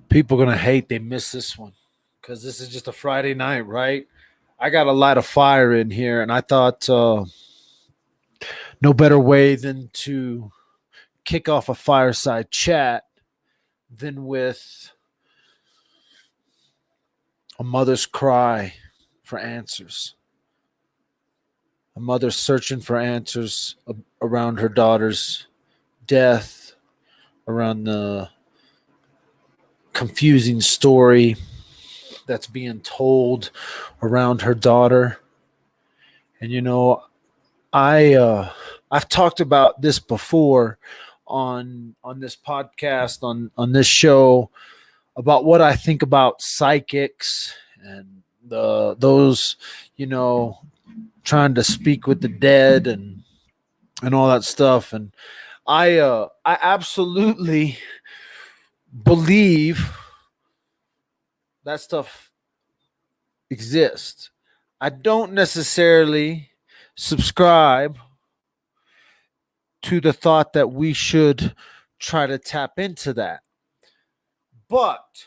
People are going to hate they missed this one because this is just a Friday night, right? I got a light of fire in here, and I thought no better way than to kick off a fireside chat than with a mother's cry for answers. A mother searching for answers around her daughter's death, around the confusing story that's being told around her daughter. And I've talked about this before on this podcast, on this show, about what I think about psychics and those trying to speak with the dead and all that stuff. And I absolutely believe that stuff exists. I don't necessarily subscribe to the thought that we should try to tap into that. But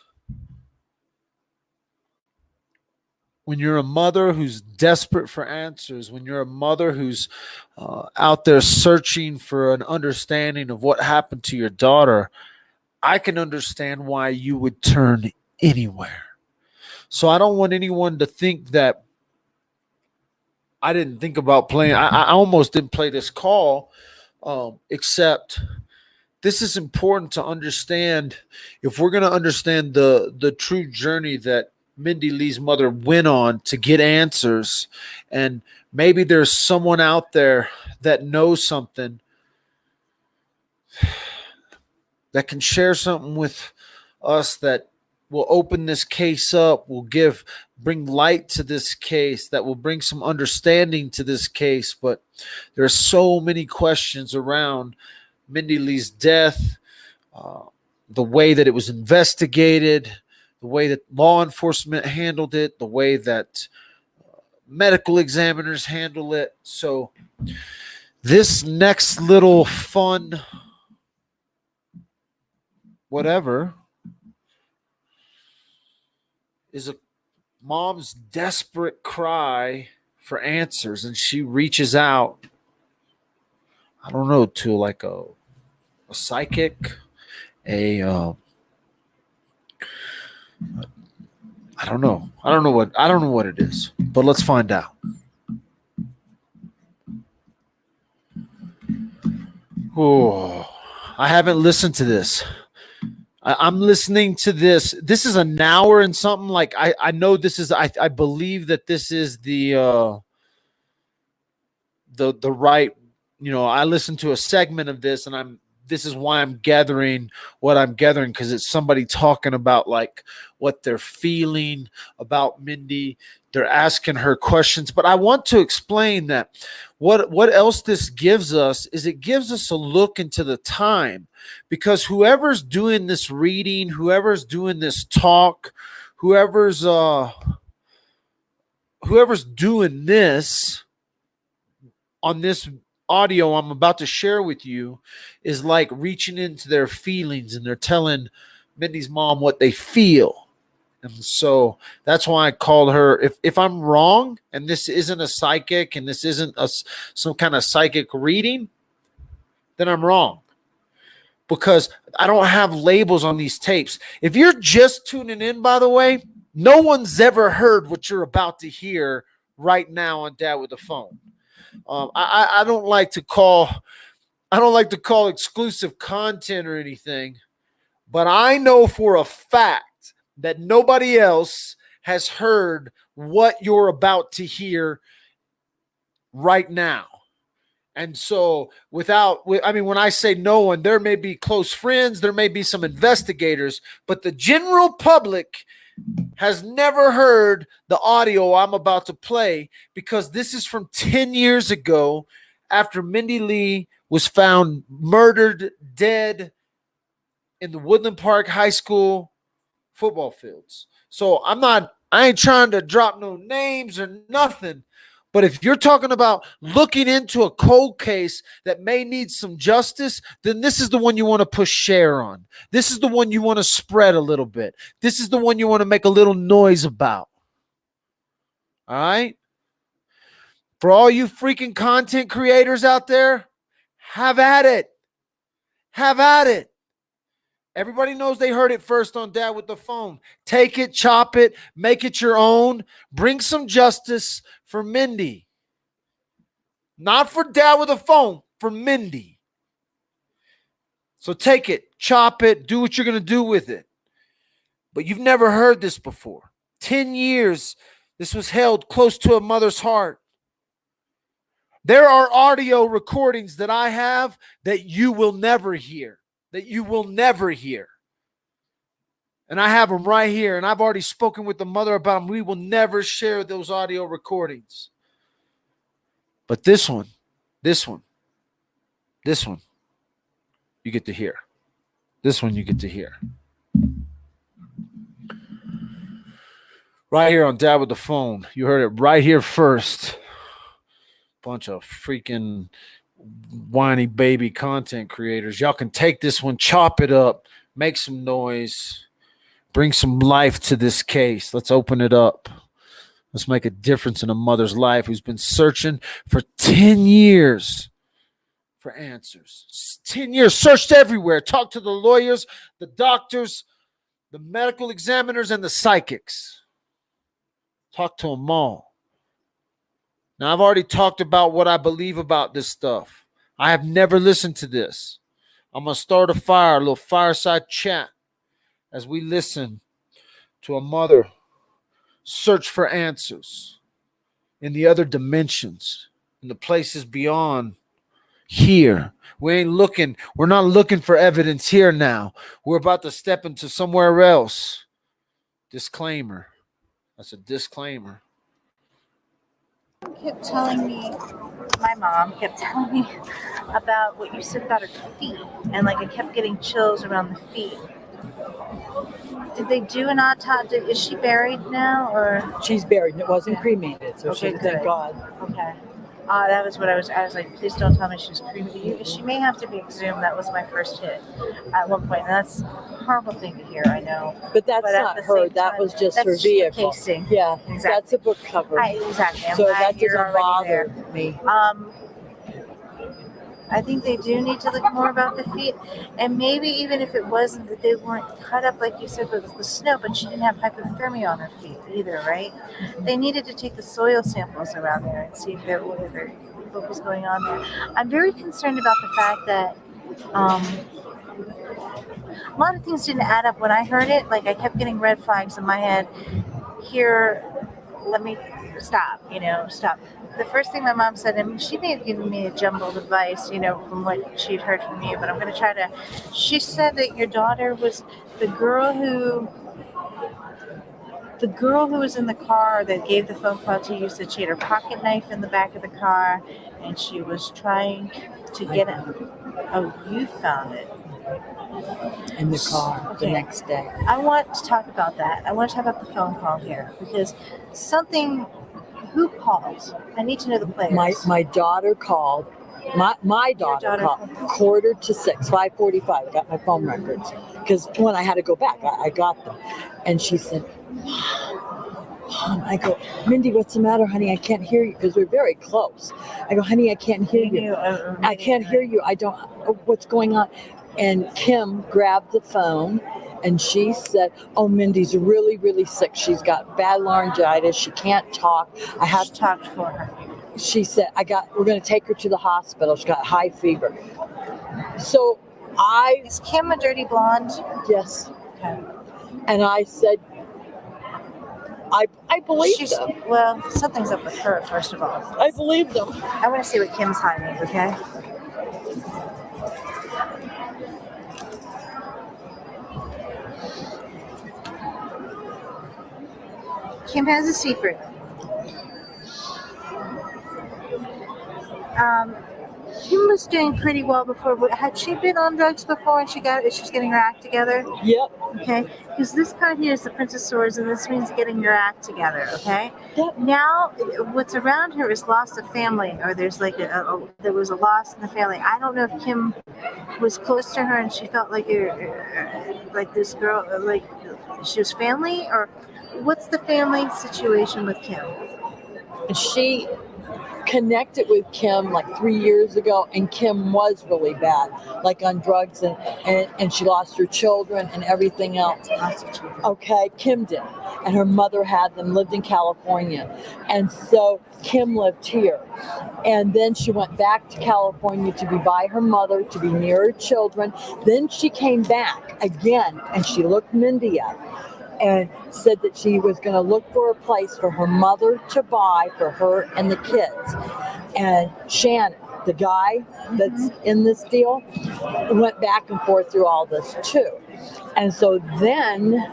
when you're a mother who's desperate for answers, when you're a mother who's out there searching for an understanding of what happened to your daughter, I can understand why you would turn anywhere. So I don't want anyone to think that I didn't think about playing. I almost didn't play this call, except this is important to understand if we're going to understand the true journey that Mindy Lee's mother went on to get answers. And maybe there's someone out there that knows something that can share something with us that will open this case up, will bring light to this case, that will bring some understanding to this case. But there are so many questions around Mindy Lee's death, the way that it was investigated, the way that law enforcement handled it, the way that medical examiners handle it. So this next little fun whatever is a mom's desperate cry for answers, and she reaches out, I don't know, to like a psychic, a I don't know. I don't know what it is, but let's find out. Oh, I haven't listened to this. I'm listening to this. This is an hour and something. Like I know this is. I believe that this is the right. I listened to a segment of this, and this is why I'm gathering what I'm gathering, because it's somebody talking about like what they're feeling about Mindy. They're asking her questions, but I want to explain that what else this gives us is it gives us a look into the time, because whoever's doing this reading, whoever's doing this talk, whoever's doing this on this audio I'm about to share with you is like reaching into their feelings, and they're telling Mindy's mom what they feel. And so that's why I called her. If I'm wrong and this isn't a psychic and this isn't some kind of psychic reading, then I'm wrong, because I don't have labels on these tapes. If you're just tuning in, by the way, no one's ever heard what you're about to hear right now on Dad with a Phone. I don't like to call exclusive content or anything, but I know for a fact that nobody else has heard what you're about to hear right now. And so when I say no one, there may be close friends, there may be some investigators, but the general public has never heard the audio I'm about to play, because this is from 10 years ago, after Mindy Lee was found murdered, dead in the Woodland Park High School football fields. So I ain't trying to drop no names or nothing, But if you're talking about looking into a cold case that may need some justice, then this is the one you want to push share on. This is the one you want to spread a little bit. This is the one you want to make a little noise about. All right? For all you freaking content creators out there, have at it. Have at it. Everybody knows they heard it first on Dad with the Phone. Take it, chop it, make it your own. Bring some justice for Mindy. Not for Dad with a Phone, for Mindy. So take it, chop it, do what you're going to do with it. But you've never heard this before. 10 years, this was held close to a mother's heart. There are audio recordings that I have that you will never hear. That you will never hear. And I have them right here. And I've already spoken with the mother about them. We will never share those audio recordings. But this one, you get to hear. This one you get to hear. Right here on Dad with the Phone. You heard it right here first. Bunch of freaking whiny baby content creators. Y'all can take this one, chop it up, make some noise, bring some life to this case. Let's open it up. Let's make a difference in a mother's life who's been searching for 10 years for answers. 10 years, searched everywhere, talked to the lawyers, the doctors, the medical examiners, and the psychics. Talked to them all. Now, I've already talked about what I believe about this stuff. I have never listened to this. I'm going to start a little fireside chat as we listen to a mother search for answers in the other dimensions, in the places beyond here. We're not looking for evidence here now. We're about to step into somewhere else. Disclaimer. That's a disclaimer. My mom kept telling me about what you said about her feet, and like I kept getting chills around the feet. Did they do an autopsy? Is she buried now, or she's buried? It wasn't cremated, so okay, thank God. Okay. That was what I was like, please don't tell me she was cremated. She may have to be exhumed. That was my first hit at one point. And that's a horrible thing to hear, I know. But that's not her. That was just her vehicle. Casing. Yeah, exactly. That's a book cover. Exactly. So that doesn't bother me. I think they do need to look more about the feet, and maybe even if it wasn't that they weren't cut up like you said with the snow, but she didn't have hypothermia on her feet either, right? They needed to take the soil samples around there and see if what was going on there. I'm very concerned about the fact that a lot of things didn't add up when I heard it. Like I kept getting red flags in my head. Here, let me stop. Stop. The first thing my mom said, and she may have given me a jumbled advice, from what she'd heard from you, but I'm going to try to. She said that your daughter was the girl who was in the car that gave the phone call to you. Said she had her pocket knife in the back of the car, and she was trying to get it. Oh, you found it in the car the next day. I want to talk about that. I want to talk about the phone call here because something. Who called? I need to know the players. My daughter called. My daughter called 5:45. 5:45. I got my phone records because when I had to go back, I got them, and she said, "Mom," I go, "Mindy, what's the matter, honey? I can't hear you," because we're very close. I go, "Honey, I can't hear you. I can't hear you. I don't. What's going on?" And Kim grabbed the phone. And she said, "Oh, Mindy's really, really sick. She's got bad laryngitis. She can't talk. I have to talk for her." She said, we're going to take her to the hospital. She's got high fever." So Is Kim a dirty blonde? Yes. Okay. And I said, I believe them. Well, something's up with her, first of all. I believe them. I want to see what Kim's hiding, okay? Kim has a Kim was doing pretty well before. Had she been on drugs before and she's getting her act together? Yep. Okay, because this card here is the Prince of Swords, and this means getting your act together. Okay. Yep. Now, what's around her is loss of family, or there's like there was a loss in the family. I don't know if Kim was close to her and she felt like this girl, like she was family, or what's the family situation with Kim? She connected with Kim like 3 years ago, and Kim was really bad, like on drugs, and she lost her children and everything else. Okay, Kim did, and her mother had them, lived in California, and so Kim lived here, and then she went back to California to be by her mother, to be near her children. Then she came back again, and she looked Mindy up and said that she was going to look for a place for her mother to buy for her and the kids. And Shannon, the guy that's in this deal, went back and forth through all this too. And so then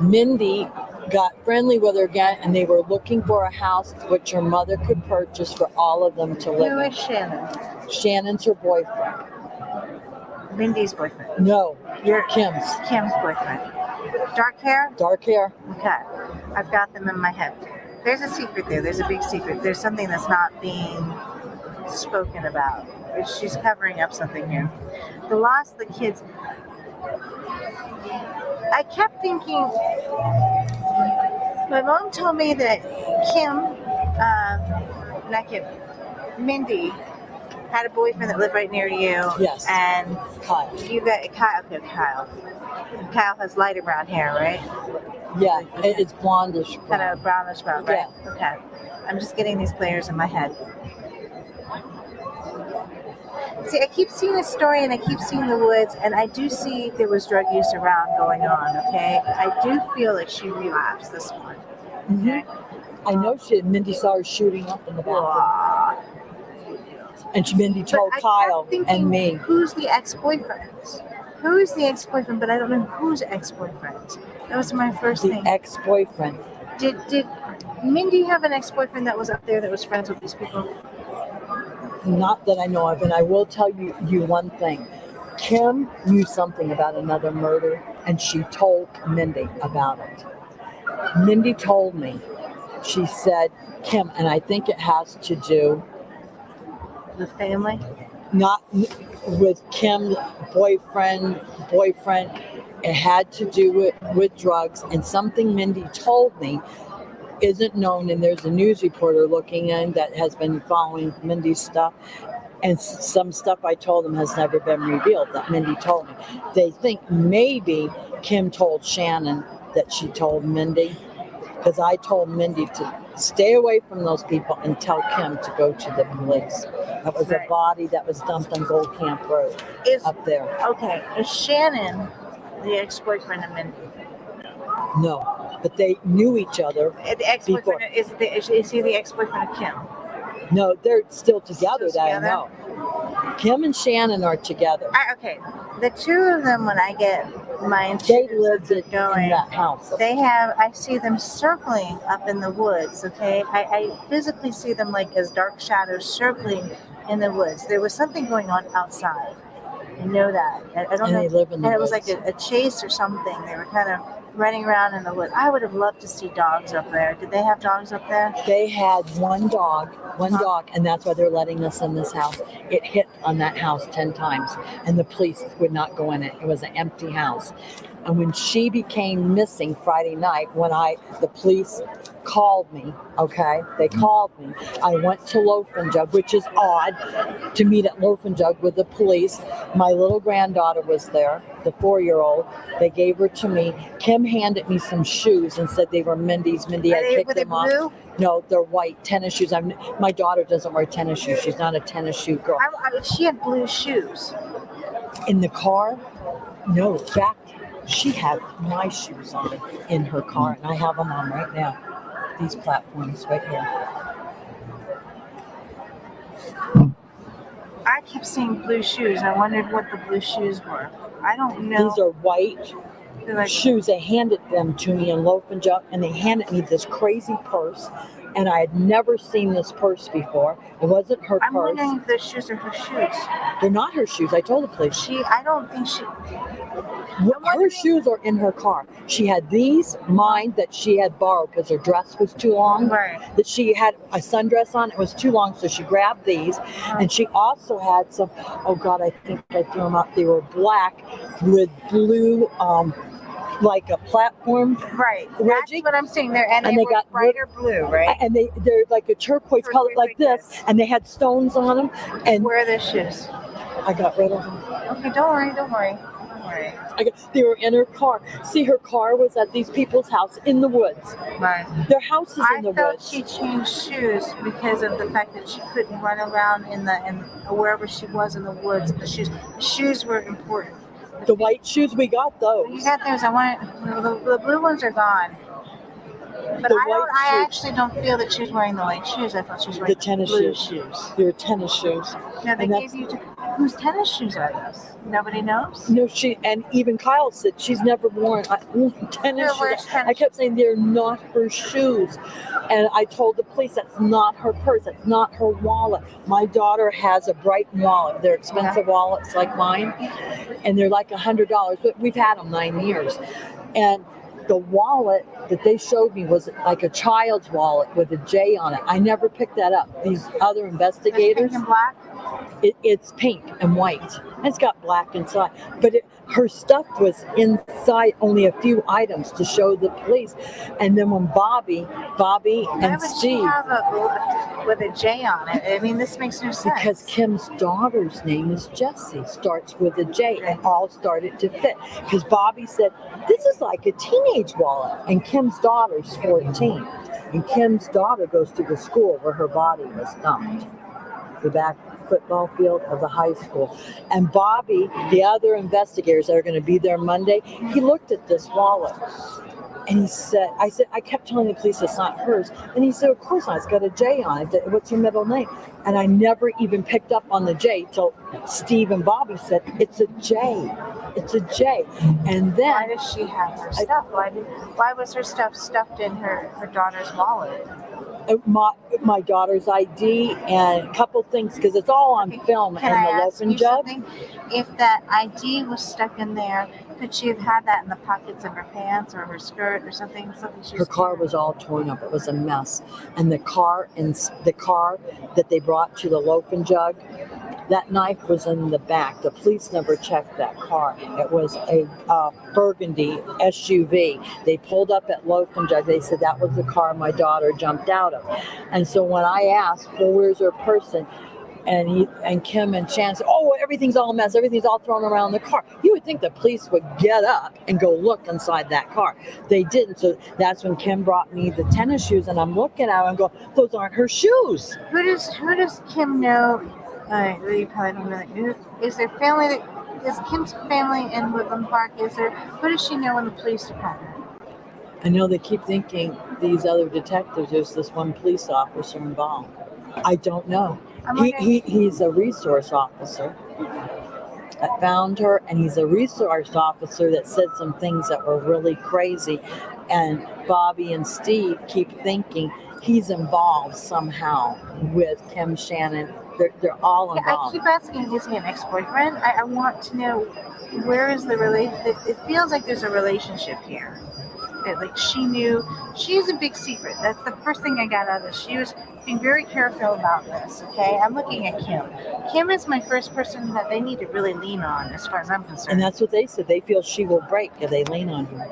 Mindy got friendly with her again, and they were looking for a house which her mother could purchase for all of them to live Who in. is Shannon? Shannon's her boyfriend. Mindy's boyfriend. No, You're Kim's. Kim's boyfriend. Dark hair? Dark hair. Okay. I've got them in my head. There's a secret there. There's a big secret. There's something that's not being spoken about. She's covering up something here. The loss of the kids. I kept thinking, my mom told me that Mindy had a boyfriend that lived right near you. Yes. And Kyle. you got Kyle. Okay, Kyle. Kyle has lighter brown hair, right? Yeah, it's blondish brown. Kind of brownish brown, right? Yeah. Okay. I'm just getting these players in my head. See, I keep seeing a story and I keep seeing the woods, and I do see there was drug use around going on, okay? I do feel like she relapsed this one. Okay? I know Mindy saw her shooting up in the bathroom. Aw. And Mindy told But I Kyle kept thinking, and me. who's the ex-boyfriend? Who's the ex-boyfriend? But I don't know who's ex-boyfriend. That was my first The thing. ex-boyfriend. Did Mindy have an ex-boyfriend that was up there that was friends with these people? Not that I know of, and I will tell you one thing. Kim knew something about another murder, and she told Mindy about it. Mindy told me, she said, Kim, and I think it has to do The family? not with Kim's boyfriend. It had to do with drugs, and something Mindy told me isn't known, and there's a news reporter looking in that has been following Mindy's stuff, and some stuff I told them has never been revealed that Mindy told me. They think maybe Kim told Shannon that she told Mindy, because I told Mindy to stay away from those people and tell Kim to go to the police. That was a body that was dumped on Gold Camp Road up there. Okay, is Shannon the ex-boyfriend of Mindy? No, but they knew each other. The ex-boyfriend is he the ex-boyfriend of Kim? No, they're still together. Still that together? I know. Kim and Shannon are together. Okay, the two of them, when I get my They lived in going, that house. I see them circling up in the woods, okay? I physically see them like as dark shadows circling in the woods. There was something going on outside. I know that. I don't know. They live in the and it was woods. like a chase or something. They were kind of running around in the woods. I would have loved to see dogs up there. Did they have dogs up there? They had one dog, and that's why they're letting us in this house. It hit on that house 10 times, and the police would not go in it. It was an empty house. And when she became missing Friday night, the police called me, okay? They called me. I went to Loaf and Jug, which is odd to meet at Loaf and Jug with the police. My little granddaughter was there, the 4-year-old. They gave her to me. Kim handed me some shoes and said they were Mindy's. Mindy had kicked them off. Blue? No, they're white tennis shoes. My daughter doesn't wear tennis shoes. She's not a tennis shoe girl. She had blue shoes. In the car? No, back. She had my shoes on in her car, and I have them on right now. These platforms right here. I kept seeing blue shoes. I wondered what the blue shoes were. I don't know. These are white shoes. They handed them to me in Loaf and Jug, and they handed me this crazy purse and I had never seen this purse before. It wasn't her I'm purse. wondering if those shoes are her shoes. They're not her shoes. I told the police. I don't think she. Her shoes are in her car. She had these, mine, that she had borrowed because her dress was too long. Right. That she had a sundress on. It was too long, so she grabbed these. And she also had some, oh God, I think I threw them out. They were black with blue, like a platform. Right. Wedgie. That's what I'm saying. And they they were got brighter blue, right? And they're like a turquoise color like this. And they had stones on them. And where are the shoes? I got rid of them. Okay, don't worry. They were in her car. See, her car was at these people's house in the woods. Right. Their house is in the I thought woods. she changed shoes because of the fact that she couldn't run around in wherever she was in the woods. The shoes were important. The white shoes, we got those. You got those. I want the blue ones are gone. But I actually don't feel that she was wearing the white shoes. I thought she was wearing the tennis blue shoes. They were tennis shoes. Now they gave you whose tennis shoes are those? Nobody knows? No, and even Kyle said she's never worn tennis shoes. I kept saying they're not her shoes. And I told the police that's not her purse, that's not her wallet. My daughter has a Brighton wallet. They're expensive wallets like mine. And they're like $100, but we've had them 9 years. And the wallet that they showed me was like a child's wallet with a J on it. I never picked that up. These other investigators. Pink and black? It's pink and white. It's got black inside. But her stuff was inside only a few items to show the police. And then when Bobby and Steve. Why would she have with a J on it? I mean, this makes no sense. Because Kim's daughter's name is Jessie, starts with a J, and all started to fit. Because Bobby said, this is like a teenage wallet. And Kim's daughter's 14. And Kim's daughter goes to the school where her body was dumped. The back football field of the high school. And Bobby, the other investigators that are going to be there Monday, he looked at this wallet. And he said, I kept telling the police it's not hers. And he said, of course not. It's got a J on it. What's your middle name? And I never even picked up on the J till Steve and Bobby said, it's a J. It's a J. And then. Why does she have her stuff? Why was her stuff stuffed in her daughter's wallet? My daughter's ID and a couple things, because it's all on film in the loaf jug. If that ID was stuck in there, could she have had that in the pockets of her pants or her skirt or something? Her car was all torn up. It was a mess. And the car that they brought to the loaf and jug, that knife was in the back. The police never checked that car. It was a burgundy SUV. They pulled up at Loaf and Jug. They said that was the car my daughter jumped out of. And so when I asked, well, where's her person? And Kim and Chan said, oh, everything's all a mess. Everything's all thrown around the car. You would think the police would get up and go look inside that car. They didn't. So that's when Kim brought me the tennis shoes, and I'm looking at them and go, those aren't her shoes. Who does Kim know? You probably don't know. Is there family is Kim's family in Woodland Park? Who does she know in the police department? I know they keep thinking these other detectives, there's this one police officer involved. I don't know. He's a resource officer that found her, and he's a resource officer that said some things that were really crazy. And Bobby and Steve keep thinking he's involved somehow with Kim Shannon. They're all involved. I keep asking, is he an ex-boyfriend? I want to know, where is the relationship? It feels like there's a relationship here. Like she's a big secret. That's the first thing I got out of this. She was being very careful about this, okay? I'm looking at Kim. Kim is my first person that they need to really lean on as far as I'm concerned. And that's what they said. They feel she will break if they lean on her.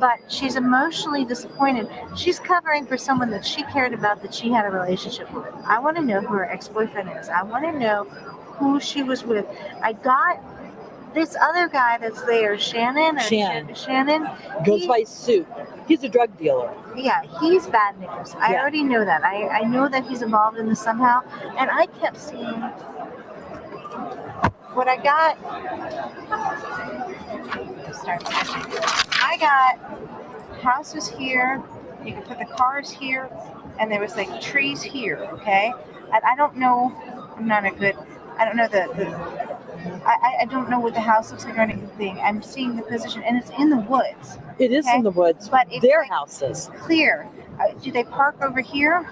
But she's emotionally disappointed. She's covering for someone that she cared about, that she had a relationship with. I want to know who her ex-boyfriend is. I want to know who she was with. I got this other guy that's there, Shannon. Goes by Sue. He's a drug dealer. Yeah, he's bad news. I already know that. I know that he's involved in this somehow. And I kept seeing what I got. I got houses here. You could put the cars here, and there was like trees here. Okay, and I don't know. I'm not a good. I don't know I don't know what the house looks like or anything. I'm seeing the position, and it's in the woods. It is in the woods, but it's their like houses. Clear. Do they park over here?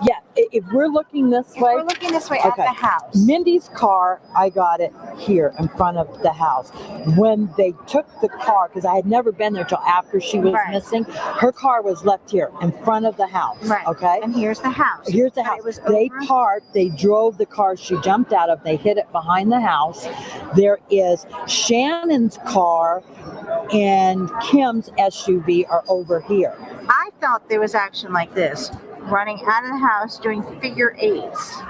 Yeah, if we're looking this If way, we're looking this way okay. at the house. Mindy's car, I got it here in front of the house. When they took the car, because I had never been there till after she was Right. missing, her car was left here in front of the house. Right. Okay. And here's the house. Here's the But house. it was They over. parked, they drove the car she jumped out of, they hid it behind the house. There is Shannon's car and Kim's SUV are over here. I felt there was action like this, running out of the house, doing figure eights,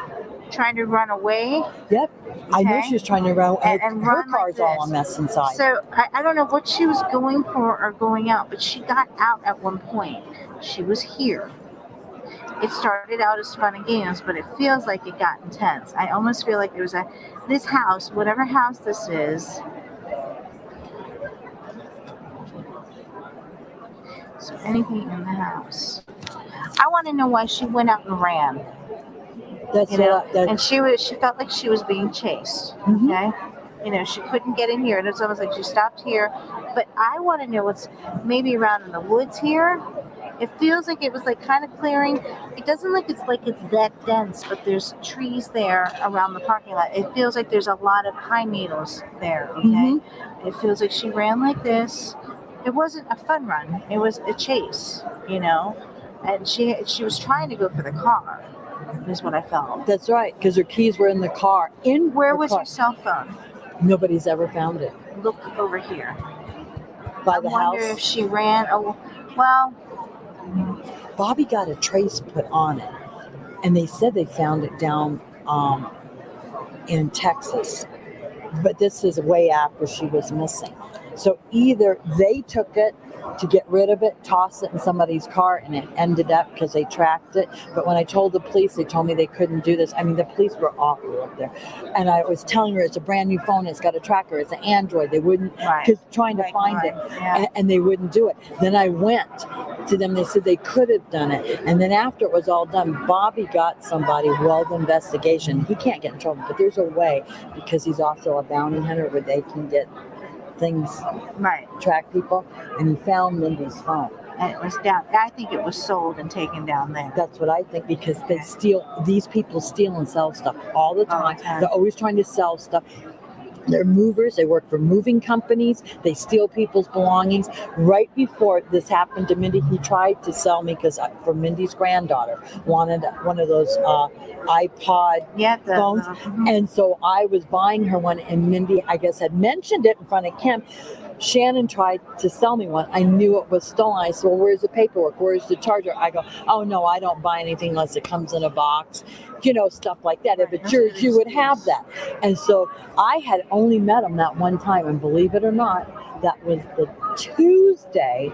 trying to run away. Yep. I knew Okay. she was trying to run. And her run like car's all a this. mess inside. So I don't know what she was going for or going out, but she got out at one point. She was here. It started out as fun and games, but it feels like it got intense. I almost feel like there was this house, whatever house this is. So anything in the house. I want to know why she went out and ran. That's You know, what and she felt like she was being chased. Mhm. Okay, you know, she couldn't get in here, and it's almost like she stopped here. But I want to know what's maybe around in the woods here. It feels like it was like kind of clearing. It doesn't look like it's that dense, but there's trees there around the parking lot. It feels like there's a lot of pine needles there. Okay, Mhm. It feels like she ran like this. It wasn't a fun run. It was a chase. You know, and she was trying to go for the car. Is what I felt. That's right, because her keys were in the car. Where her was car. your cell phone? Nobody's ever found it. Look over here. By I the wonder house. if she ran. Oh, well, Bobby got a trace put on it, and they said they found it down in Texas. But this is way after she was missing. So either they took it to get rid of it, toss it in somebody's car, and it ended up because they tracked it. But when I told the police, they told me they couldn't do this. I mean, the police were awful up there. And I was telling her it's a brand new phone, it's got a tracker, it's an Android. They wouldn't, because trying to find it, Yeah. and they wouldn't do it. Then I went to them, they said they could have done it. And then after it was all done, Bobby got somebody, Wealth Investigation. He can't get in trouble, but there's a way, because he's also a bounty hunter, where they can get things, track people, and he found Mindy's phone. And it was down. I think it was sold and taken down there. That's what I think, because they steal. These people steal and sell stuff all the time. They're always trying to sell stuff. They're movers. They work for moving companies. They steal people's belongings. Right before this happened to Mindy, he tried to sell me, because for Mindy's granddaughter wanted one of those iPod phones. And so I was buying her one, and Mindy, I guess, had mentioned it in front of Kim. Shannon tried to sell me one. I knew it was stolen. I said, well, where's the paperwork? Where's the charger? I go, oh, no, I don't buy anything unless it comes in a box, stuff like that. If it's yours, you would have that. And so I had only met him that one time. And believe it or not, that was the Tuesday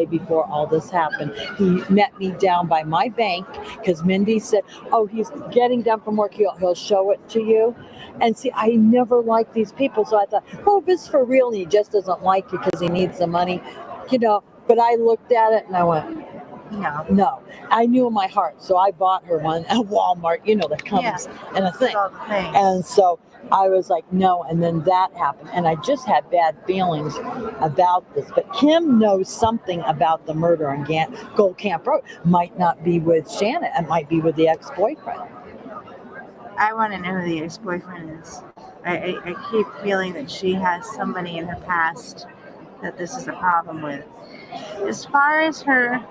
before all this happened. He met me down by my bank, because Mindy said, oh, he's getting done from work. He'll show it to you. And see, I never liked these people. So I thought, oh, if it's for real and he just doesn't like you because he needs the money, But I looked at it and I went, no. I knew in my heart. So I bought her one at Walmart, that comes in a thing. And so I was like, no. And then that happened. And I just had bad feelings about this. But Kim knows something about the murder on Gold Camp Road. Might not be with Shannon. It might be with the ex-boyfriend. I want to know who the ex-boyfriend is. I keep feeling that she has somebody in her past that this is a problem with. As far as her...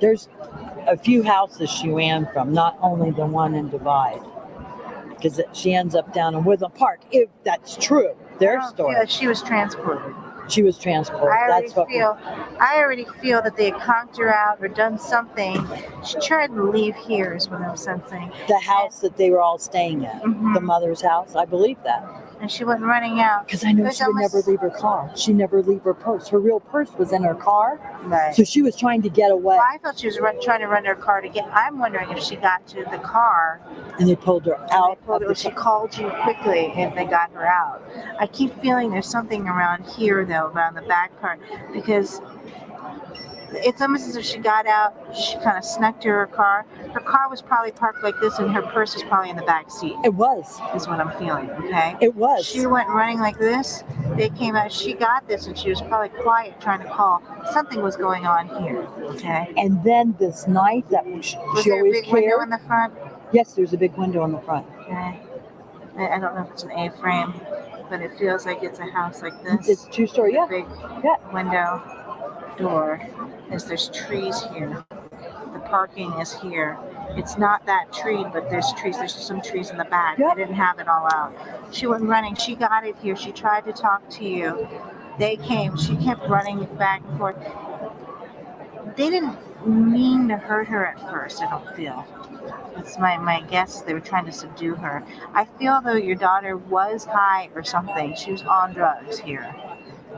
There's a few houses she ran from, not only the one in Divide, because she ends up down in Woodland Park, if that's true, their story. Yeah, she was transported. She was transported. I already feel that they had conked her out or done something. She tried to leave here, is what I'm sensing. The house that they were all staying at, the mother's house, I believe that. And she wasn't running out. Because I know she would never leave her car. She never leave her purse. Her real purse was in her car. Right. So she was trying to get away. Well, I thought she was trying to run her car to get. I'm wondering if she got to the car. And they pulled her out. She called you quickly and they got her out. I keep feeling there's something around here, though, around the back part. Because It's almost as if she got out, she kind of snuck to her car. Her car was probably parked like this, and her purse was probably in the back seat. It was. Is what I'm feeling. Okay. It was. She went running like this. They came out. She got this, and she was probably quiet, trying to call. Something was going on here. Okay. And then this night that Was she there a always big window cared. in the front? Yes, there's a big window in the front. Okay. I don't know if it's an A-frame, but it feels like it's a house like this. It's 2-story. Yeah. Big Yeah. window, door. There's trees here. The parking is here. It's not that tree, but there's trees. There's some trees in the back. Yeah. I didn't have it all out. She went running. She got it here. She tried to talk to you. They came. She kept running back and forth. They didn't mean to hurt her at first, I don't feel. That's my guess. They were trying to subdue her. I feel though your daughter was high or something. She was on drugs here.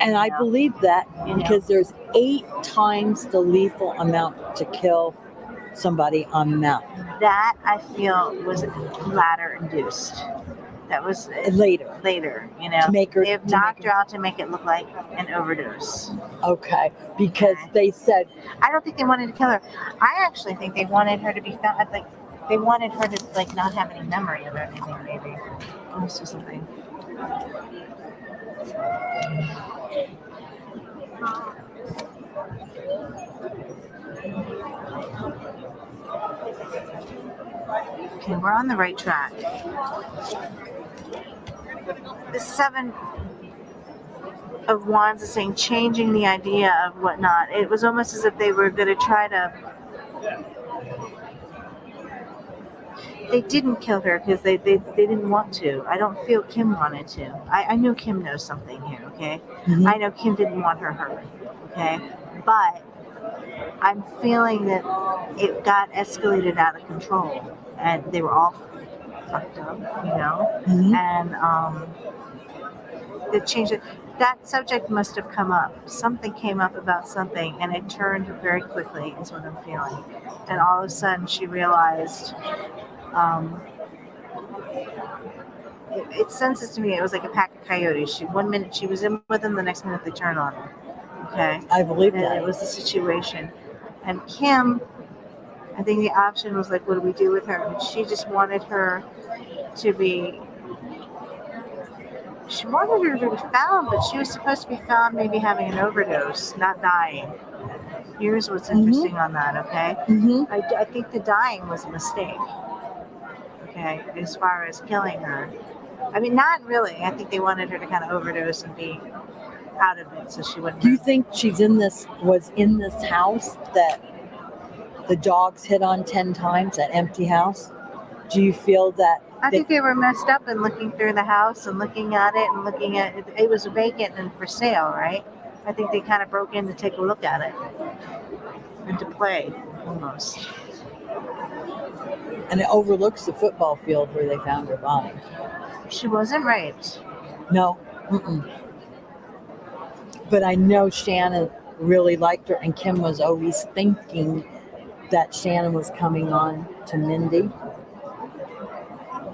And I believe that You know. because there's 8 times the lethal amount to kill somebody on meth. That I feel was ladder induced. That was Later. you know. To make her. They've to knocked make her out to make it look like an overdose. Okay. Because Okay. they said, I don't think they wanted to kill her. I actually think they wanted her to be found. Like they wanted her to like not have any memory of everything. Maybe. Let's do something. Okay, we're on the right track. The 7 of Wands is saying changing the idea of whatnot. It was almost as if they were going to try to. They didn't kill her because they didn't want to. I don't feel Kim wanted to. I know Kim knows something here, okay? Mhm. I know Kim didn't want her hurt, okay? But I'm feeling that it got escalated out of control and they were all fucked up, you know? Mhm. And they changed it. That subject must have come up. Something came up about something and it turned very quickly is what I'm feeling. And all of a sudden she realized it senses to me it was like a pack of coyotes. One minute she was in with them, the next minute they turned on her. Okay. I believe And that. it was the situation. And Kim, I think the option was like, what do we do with her? And she just wanted her to be. She wanted her to be found, but she was supposed to be found maybe having an overdose, not dying. Here's what's interesting on that, okay? Mhm. I think the dying was a mistake. Okay, as far as killing her. I mean, not really. I think they wanted her to kind of overdose and be out of it so she wouldn't. Do you think was in this house that the dogs hit on 10 times, that empty house? Do you feel that? I think they were messed up and looking through the house and looking at it and looking at it. It was vacant and for sale, right? I think they kind of broke in to take a look at it and to play almost. And it overlooks the football field where they found her body. She wasn't raped. No. Mm-mm. But I know Shannon really liked her, and Kim was always thinking that Shannon was coming on to Mindy.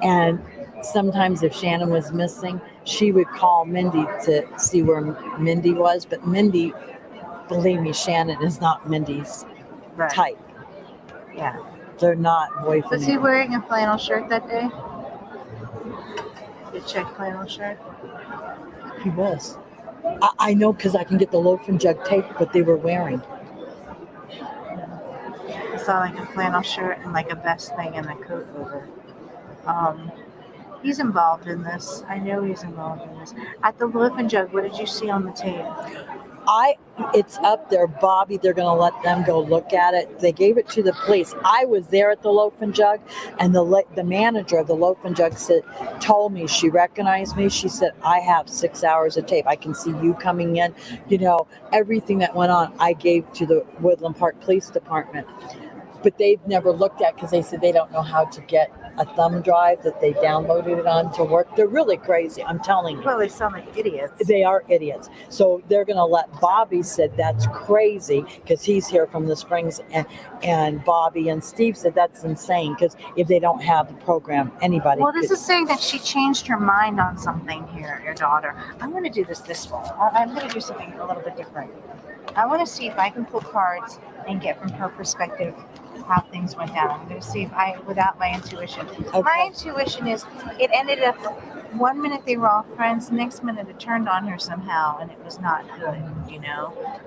And sometimes if Shannon was missing, she would call Mindy to see where Mindy was. But Mindy, believe me, Shannon is not Mindy's Right. type. Yeah. They're not boyfriend. Was he wearing a flannel shirt that day? The check flannel shirt? He was. I know because I can get the loaf and jug tape, what they were wearing. I saw like a flannel shirt and like a vest thing and a coat over. He's involved in this. I know he's involved in this. At the loaf and jug, what did you see on the tape? It's up there, Bobby. They're going to let them go look at it. They gave it to the police. I was there at the Loaf and Jug, and the manager of the Loaf and Jug told me, she recognized me. She said, I have 6 hours of tape. I can see you coming in. You know, everything that went on, I gave to the Woodland Park Police Department. But they've never looked at because they said they don't know how to get a thumb drive that they downloaded it on to work. They're really crazy, I'm telling you. Well, they sound like idiots. They are idiots. So they're going to let Bobby said that's crazy because he's here from the Springs, and Bobby and Steve said that's insane because if they don't have the program, anybody. Well, this is saying that she changed her mind on something here, your daughter. I'm going to do this way. I'm going to do something a little bit different. I want to see if I can pull cards and get from her perspective how things went down. I'm going to see if without my intuition. Okay. My intuition is it ended up 1 minute they were all friends, next minute it turned on her somehow, and it was not good.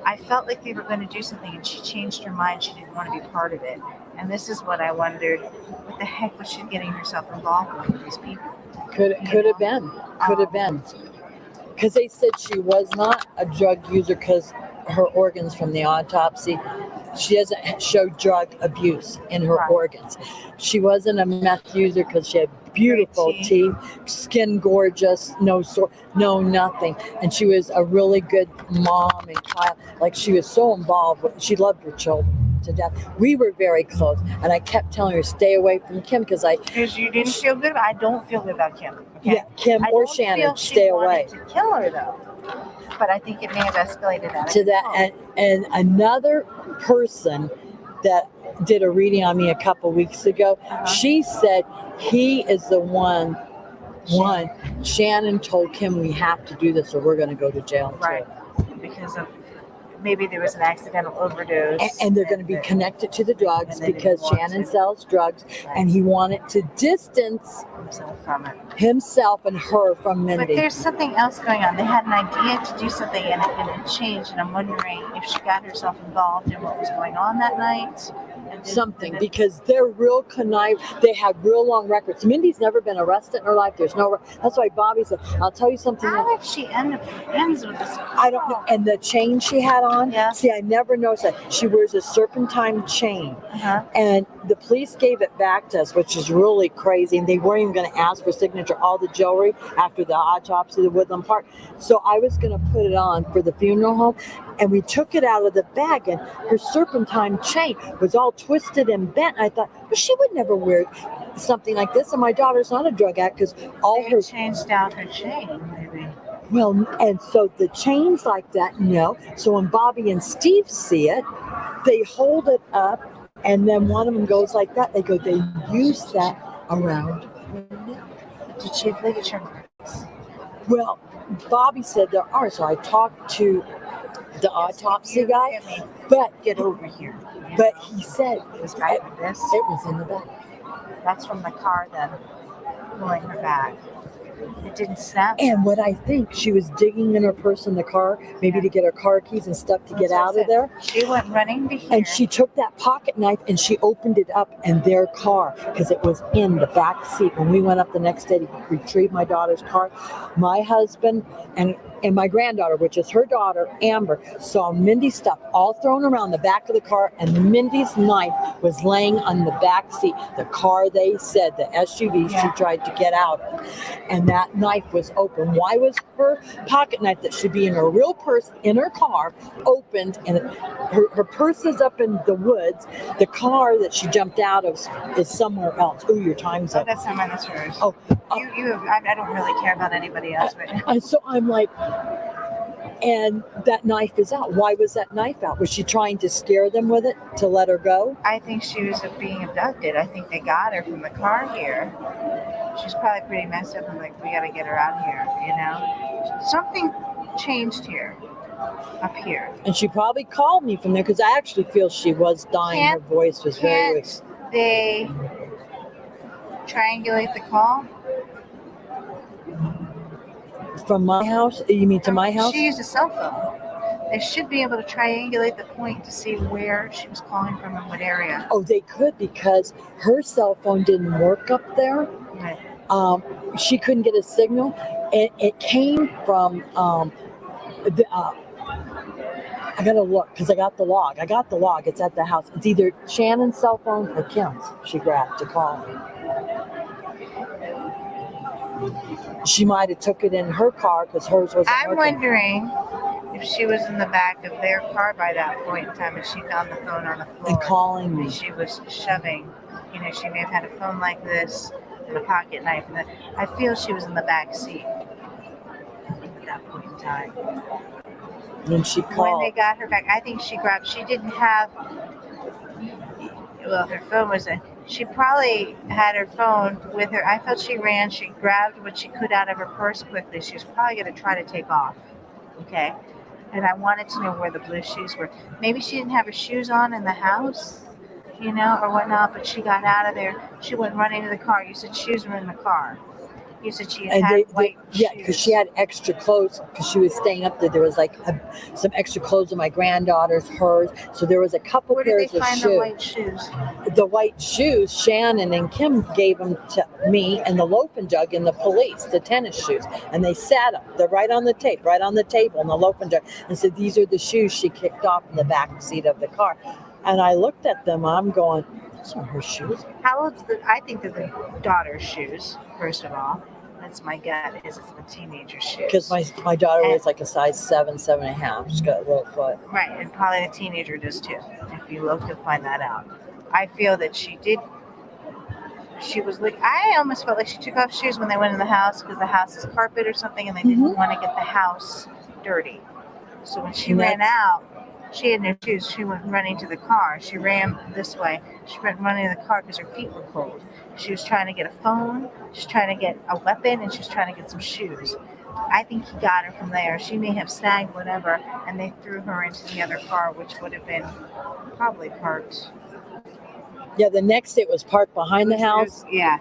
I felt like they were going to do something, and she changed her mind. She didn't want to be part of it, and this is what I wondered: what the heck was she getting herself involved with these people? Could have been. Could have been. Because they said she was not a drug user because her organs from the autopsy, she doesn't show drug abuse in her Right. organs. She wasn't a meth user because she had beautiful Great teeth, skin gorgeous, no nothing. And she was a really good mom and child. Like she was so involved with, she loved her children to death. We were very close, and I kept telling her stay away from Kim because you didn't feel good. I don't feel good about Kim. Okay? Yeah, Kim I or don't Shannon, feel she stay wanted away. to kill her though, but I think it may have escalated out of To that, control. and another person that did a reading on me a couple weeks ago, she said he is the one. Shannon told Kim we have to do this or we're going to go to jail Right, because of maybe there was an accidental overdose, and they're going to be connected to the drugs and they because didn't want Shannon to. sells drugs, and he wanted to distance from it. himself and her from But Mindy. there's something else going on. They had an idea to do something, and it changed. And I'm wondering if she got herself involved in what was going on that night. Something, because they're real conniving. They have real long records. Mindy's never been arrested in her life. There's no. That's why Bobby said, "I'll tell you something." How did she end up friends with this girl? I don't know. And the chain she had on. Yeah. See, I never noticed that she wears a serpentine chain, and the police gave it back to us, which is really crazy. And they weren't even going to ask for signature all the jewelry after the autopsy of the Woodland Park. So I was going to put it on for the funeral home. And we took it out of the bag, and her serpentine chain was all twisted and bent. I thought, well, she would never wear something like this. And my daughter's not a drug addict because all her changed out her chain, maybe. Well, and so the chains like that, no. So when Bobby and Steve see it, they hold it up, and then one of them goes like that. They use that around. Did she have ligature marks? Well, Bobby said there are. So I talked to the autopsy guy, but get over here. But he said it was right with this. It was in the back. That's from the car then, pulling her back. It didn't snap. And what I think, she was digging in her purse in the car, maybe to get her car keys and stuff to get out of there. She went running to here. And she took that pocket knife and she opened it up in their car because it was in the back seat. When we went up the next day to retrieve my daughter's car, my husband and my granddaughter, which is her daughter, Amber, saw Mindy's stuff all thrown around the back of the car, and Mindy's knife was laying on the back seat. The car, they said, the SUV she tried to get out of. And that knife was open. Why was her pocket knife that should be in her real purse in her car opened? And her purse is up in the woods. The car that she jumped out of is somewhere else. Oh, your time's up. That's not mine, that's yours. Oh, I don't really care about anybody else. But and so I'm like, and that knife is out. Why was that knife out? Was she trying to scare them with it to let her go? I think she was being abducted. I think they got her from the car here. She's probably pretty messed up and like, we got to get her out here, you know? Something changed here, up here. And she probably called me from there because I actually feel she was dying. Her voice was very... They triangulate the call? From my house? You mean to my house? She used a cell phone. They should be able to triangulate the point to see where she was calling from and what area. Oh, they could because her cell phone didn't work up there. Right. She couldn't get a signal. It came from I gotta look because I got the log. It's at the house. It's either Shannon's cell phone or Kim's. She grabbed to call me. She might have took it in her car because hers wasn't I'm working. wondering if she was in the back of their car by that point in time and she found the phone on the floor. And calling me. And she was shoving. You know, she may have had a phone like this and a pocket knife. And I feel she was in the back seat at that point in time. When she called. When they got her back, I think she didn't have, well, her phone was she probably had her phone with her. I felt she ran. She grabbed what she could out of her purse quickly. She was probably going to try to take off. Okay. And I wanted to know where the blue shoes were. Maybe she didn't have her shoes on in the house, or whatnot, but she got out of there. She went running to the car. You said shoes were in the car. You said she had white shoes. Yeah, because she had extra clothes because she was staying up there. There was like some extra clothes of my granddaughter's, hers. So there was a couple Where did pairs they of find shoes. the white shoes? The white shoes, Shannon and Kim gave them to me and the loafing jug and the police, the tennis shoes. And they sat them. They're right on the tape, right on the table in the loafing jug. And said, these are the shoes she kicked off in the back seat of the car. And I looked at them. I'm going, those are her shoes. How old's I think they're the daughter's shoes, first of all. That's my gut, is it's the teenager shoes. Because my daughter was like a size 7, 7.5. She's got a little foot. Right, and probably the teenager does too. If you look, you'll find that out. I feel that she was like, I almost felt like she took off shoes when they went in the house because the house is carpet or something and they didn't want to get the house dirty. So when she ran out, she had no shoes. She went running to the car. She ran this way. She went running to the car because her feet were cold. She was trying to get a phone. She was trying to get a weapon, and she was trying to get some shoes. I think he got her from there. She may have snagged whatever, and they threw her into the other car, which would have been probably parked. Yeah, the next it was parked behind the house. Yeah,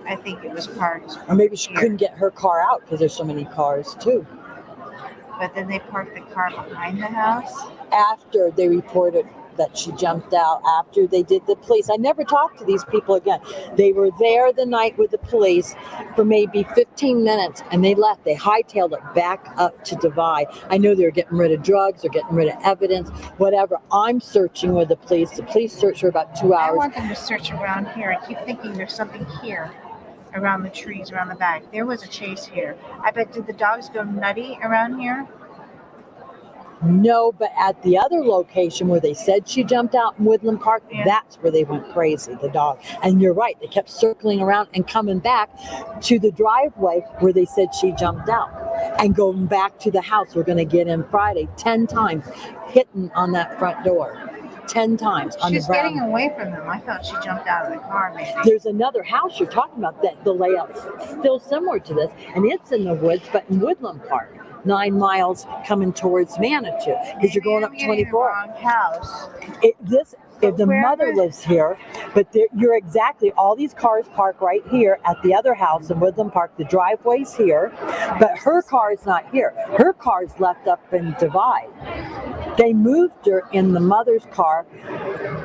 I think it was parked. Or maybe she couldn't get her car out because there's so many cars too. But then they parked the car behind the house? After they reported that she jumped out, after they did the police. I never talked to these people again. They were there the night with the police for maybe 15 minutes and they left. They hightailed it back up to Divide. I know they were getting rid of drugs or getting rid of evidence, whatever. I'm searching with the police. The police searched for about 2 hours. I want them to search around here. I keep thinking there's something here around the trees, around the back. There was a chase here. I bet, did the dogs go nutty around here? No, but at the other location where they said she jumped out in Woodland Park, that's where they went crazy, the dog. And you're right, they kept circling around and coming back to the driveway where they said she jumped out and going back to the house. We're going to get in Friday 10 times, hitting on that front door. 10 times on She's the ground. getting away from them. I thought she jumped out of the car, maybe. There's another house you're talking about that the layout's still similar to this, and it's in the woods, but in Woodland Park. 9 miles coming towards Manitou because you're going up 24. Wrong house. The mother lives here, but you're exactly, all these cars park right here at the other house in Woodland Park. The driveway's here, but her car is not here. Her car's left up in Divide. They moved her in the mother's car.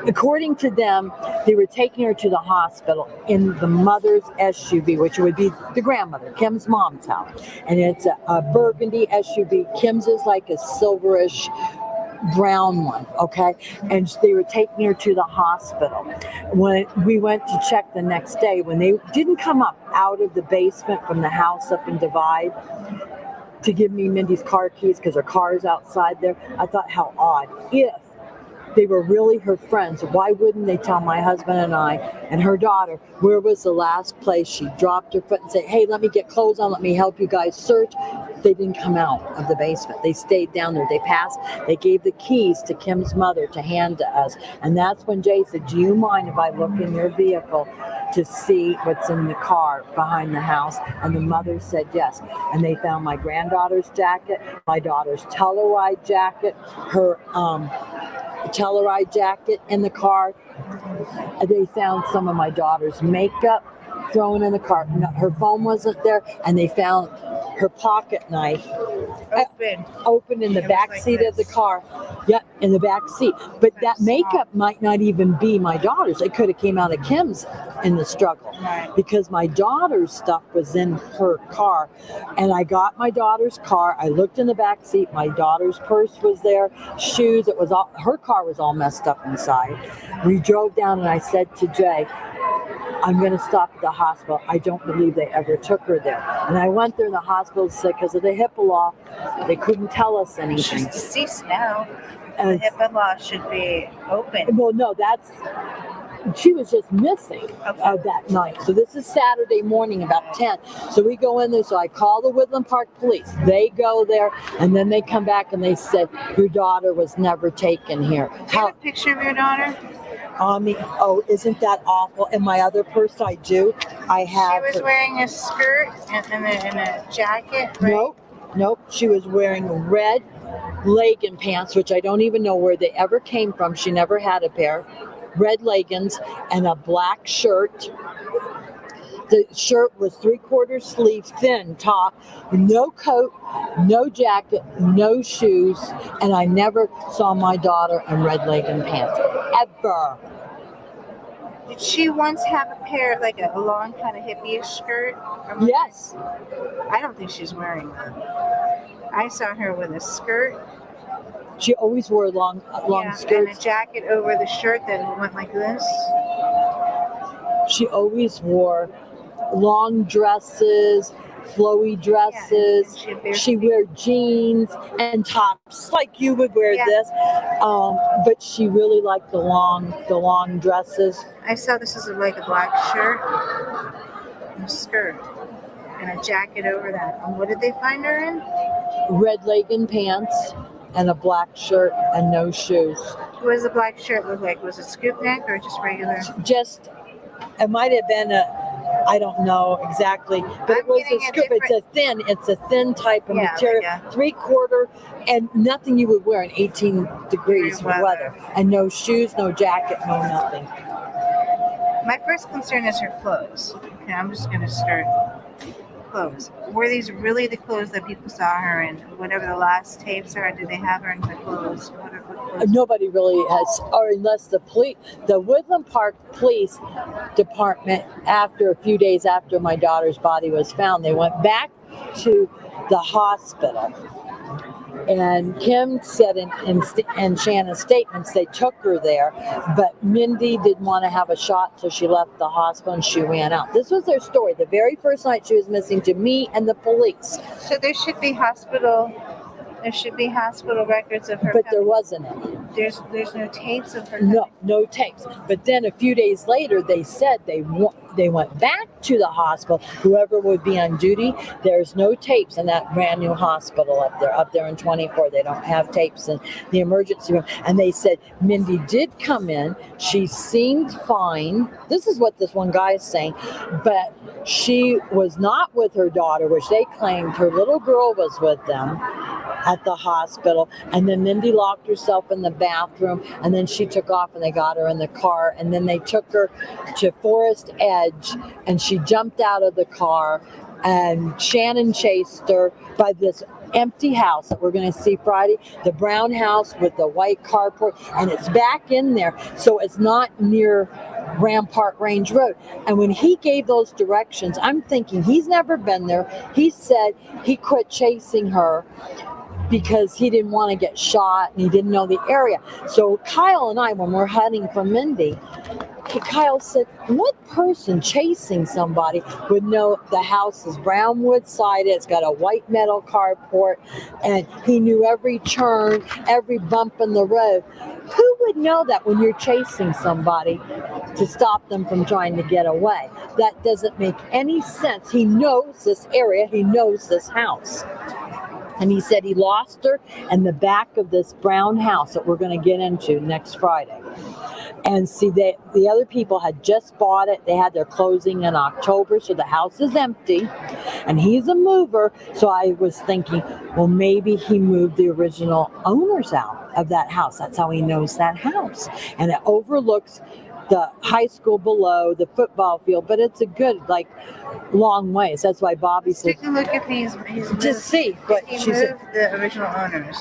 According to them, they were taking her to the hospital in the mother's SUV, which would be the grandmother, Kim's mom's house. And it's a burgundy SUV. Kim's is like a silverish brown one, okay? And they were taking her to the hospital. When we went to check the next day, when they didn't come up out of the basement from the house up in Divide to give me Mindy's car keys because her car is outside there, I thought, how odd. If they were really her friends, why wouldn't they tell my husband and I and her daughter where was the last place she dropped her foot and said, hey, let me get clothes on, let me help you guys search? They didn't come out of the basement. They stayed down there. They gave the keys to Kim's mother to hand to us. And that's when Jay said, do you mind if I look in your vehicle to see what's in the car behind the house? And the mother said yes. And they found my granddaughter's jacket, my daughter's Telluride jacket, her Telluride jacket in the car. They found some of my daughter's makeup thrown in the car. Her phone wasn't there, and they found her pocket knife open in the back seat of the car. Yeah, in the back seat. But that makeup might not even be my daughter's. It could have came out of Kim's in the struggle, because my daughter's stuff was in her car. And I got my daughter's car. I looked in the back seat. My daughter's purse was there, shoes. It was all, her car was all messed up inside. We drove down, and I said to Jay, I'm going to stop at the hospital. I don't believe they ever took her there. And I went there, and the hospital said because of the HIPAA law, they couldn't tell us anything. She's deceased now. The HIPAA law should be open. Well, no, she was just missing that night. So this is Saturday morning about 10. So we go in there. So I call the Woodland Park police. They go there, and then they come back and they said, your daughter was never taken here. Do you have a picture of your daughter? Isn't that awful? In my other purse, I do. I have. She was wearing a skirt and a jacket, right? Nope. She was wearing red legging pants, which I don't even know where they ever came from. She never had a pair. Red leggings and a black shirt. The shirt was 3/4 sleeve, thin top, no coat, no jacket, no shoes, and I never saw my daughter in red legging pants ever. Did she once have a pair, like a long kind of hippie-ish skirt? Yes, I don't think she's wearing that. I saw her with a skirt, she always wore long and a skirts. jacket over the shirt that went like this. She always wore long dresses, flowy dresses. Yeah, and She wore jeans and tops like you would wear this. But she really liked the long dresses. I saw this as like a black shirt and a skirt and a jacket over that. And what did they find her in? Red legging pants and a black shirt and no shoes. What does the black shirt look like? Was it scoop neck or just regular? Just, it might have been I don't know exactly, but it was a scoop. It's a thin type of material, 3/4, and nothing you would wear in 18 degrees weather. And no shoes, no jacket, no nothing. My first concern is her clothes. Okay, I'm just going to start clothes. Were these really the clothes that people saw her in? Whatever the last tapes are, did they have her in the clothes? What clothes? Nobody really has, or unless the Woodland Park Police Department, after a few days after my daughter's body was found, they went back to the hospital. And Kim said in Shannon's statements they took her there, but Mindy didn't want to have a shot, so she left the hospital and she ran out. This was their story. The very first night she was missing to me and the police. So there should be hospital records of her. But there wasn't any. There's no tapes of her. No tapes. But then a few days later, they said they went back to the hospital. Whoever would be on duty, there's no tapes in that brand new hospital up there in 24. They don't have tapes in the emergency room. And they said Mindy did come in. She seemed fine. This is what this one guy is saying. But she was not with her daughter, which they claimed her little girl was with them at the hospital. And then Mindy locked herself in the bathroom, and then she took off and they got her in the car, and then they took her to Forest Edge and she jumped out of the car, and Shannon chased her by this empty house that we're going to see Friday, the brown house with the white carport, and it's back in there, so it's not near Rampart Range Road. And when he gave those directions, I'm thinking he's never been there. He said he quit chasing her because he didn't want to get shot and he didn't know the area. So Kyle and I, when we're hunting for Mindy, Kyle said, what person chasing somebody would know the house is brown wood sided, it's got a white metal carport, and he knew every turn, every bump in the road. Who would know that when you're chasing somebody to stop them from trying to get away? That doesn't make any sense. He knows this area, he knows this house. And he said he lost her in the back of this brown house that we're going to get into next Friday. And see, the other people had just bought it. They had their closing in October, so the house is empty. And he's a mover, so I was thinking, well, maybe he moved the original owners out of that house. That's how he knows that house. And it overlooks the high school below, the football field, but it's a good, long ways. That's why Bobby said, take a look if he's to see what he she moved said. the original owners.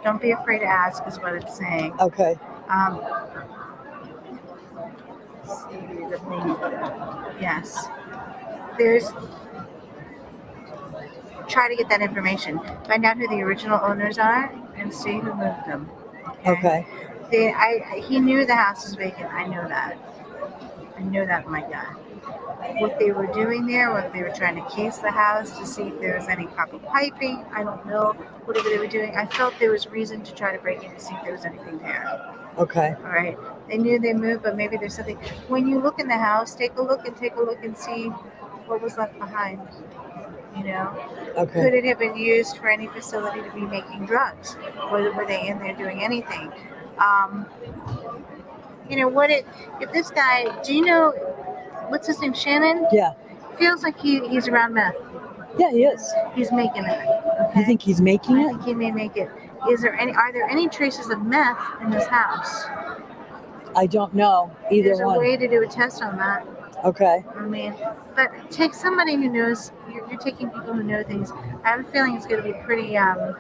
Don't be afraid to ask, is what it's saying. Okay. Yes. Try to get that information. Find out who the original owners are and see who moved them. Okay. He knew the house was vacant. I know that. My God. What they were doing there, whether they were trying to case the house to see if there was any proper piping, I don't know. Whatever they were doing, I felt there was reason to try to break in to see if there was anything there. Okay. All right. They knew they moved, but maybe there's something. When you look in the house, take a look and see what was left behind. Okay. Could it have been used for any facility to be making drugs? Were they in there doing anything? If this guy, do you know, what's his name, Shannon? Yeah. Feels like he's around meth. Yeah, he is. He's making it. Okay? You think he's making I it? think he may make it. Are there any traces of meth in this house? I don't know either There's one. a way to do a test on that. Okay. I mean, but take somebody who knows. You're taking people who know things. I have a feeling it's going to be pretty. I'm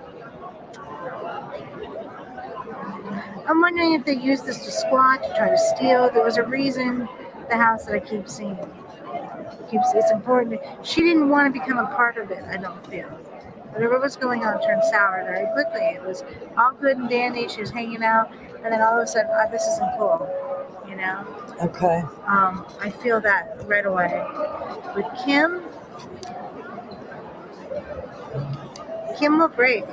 wondering if they used this to squat, to try to steal. There was a reason. The house that I keep seeing. It's important. She didn't want to become a part of it. I don't feel. Whatever was going on turned sour very quickly. It was all good and dandy. She was hanging out, and then all of a sudden, this isn't cool. You know. Okay. I feel that right away. With Kim will break.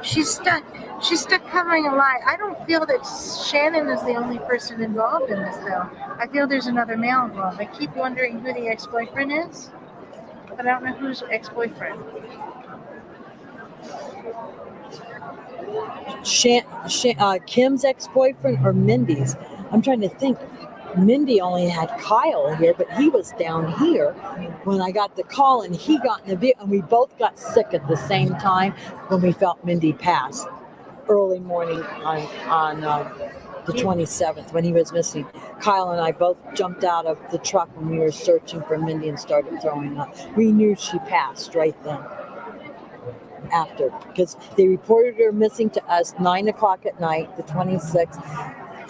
She's stuck covering a lie. I don't feel that Shannon is the only person involved in this, though. I feel there's another male involved. I keep wondering who the ex-boyfriend is, but I don't know who's ex-boyfriend. Kim's ex-boyfriend or Mindy's? I'm trying to think. Mindy only had Kyle here, but he was down here when I got the call, and he got in the vehicle, and we both got sick at the same time when we felt Mindy pass early morning on the 27th when he was missing. Kyle and I both jumped out of the truck when we were searching for Mindy and started throwing up. We knew she passed right then. After, because they reported her missing to us 9 o'clock at night, the 26th.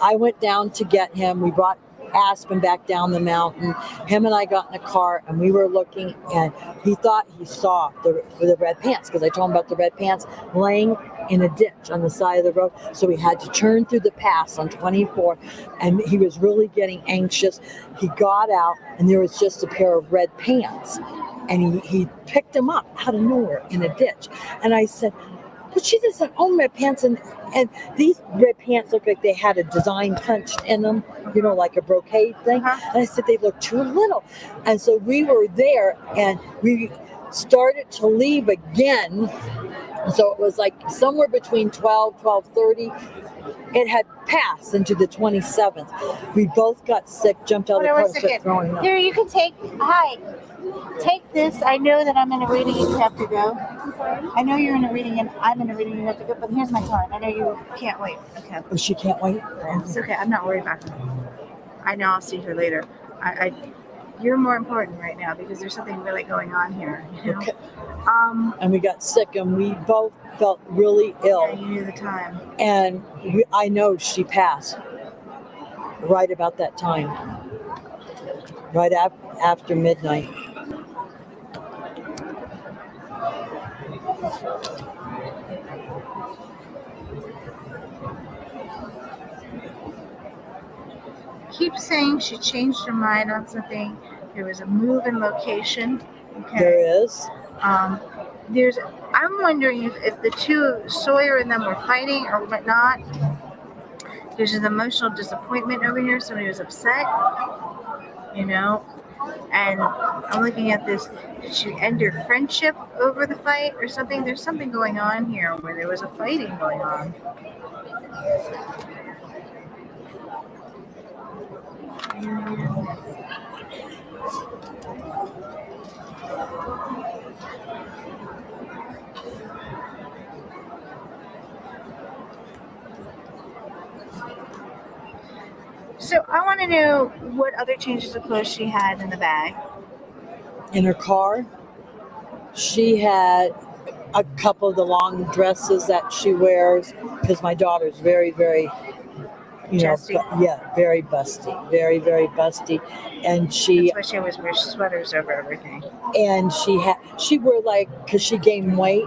I went down to get him. We brought Aspen back down the mountain. Him and I got in a car, and we were looking, and he thought he saw the red pants, because I told him about the red pants laying in a ditch on the side of the road. So we had to turn through the pass on 24, and he was really getting anxious. He got out, and there was just a pair of red pants, and he picked them up out of nowhere in a ditch. And I said, but she doesn't own red pants, and these red pants look like they had a design punched in them, like a brocade thing. And I said, they look too little. And so we were there, and we started to leave again. So it was like somewhere between 12:30. It had passed into the 27th. We both got sick, jumped out of the car, and started throwing up. Here, you can take this. I know that I'm in a reading and you have to go. I'm sorry? I know you're in a reading and I'm in a reading and you have to go, but here's my card. I know you can't wait. Okay. Oh, she can't wait? It's okay. I'm not worried about her. I know I'll see her later. You're more important right now because there's something really going on here. Okay. And we got sick, and we both felt really ill. Yeah, you knew the time. And I know she passed right about that time, right after midnight. Keep saying she changed her mind on something. There was a move in location. Okay. There is. I'm wondering if the two, Sawyer and them, were fighting or whatnot. There's an emotional disappointment over here. Somebody was upset, and I'm looking at this. Did she end her friendship over the fight or something? There's something going on here where there was a fighting going on. So I want to know what other changes of clothes she had in the bag. In her car, she had a couple of the long dresses that she wears, because my daughter's very, very, Chesty. Very busty, very, very busty. And That's why she always wears sweaters over everything. And she wore because she gained weight,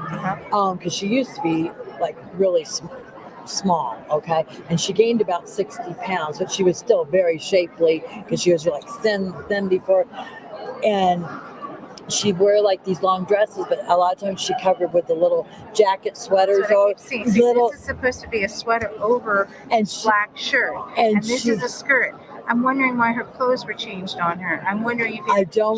because she used to be really small, okay, and she gained about 60 pounds, but she was still very shapely because she was thin before. And she'd wear these long dresses, but a lot of times she covered with the little jacket sweaters. This is supposed to be a sweater over a black shirt, and this is a skirt. I'm wondering why her clothes were changed on her. I'm wondering if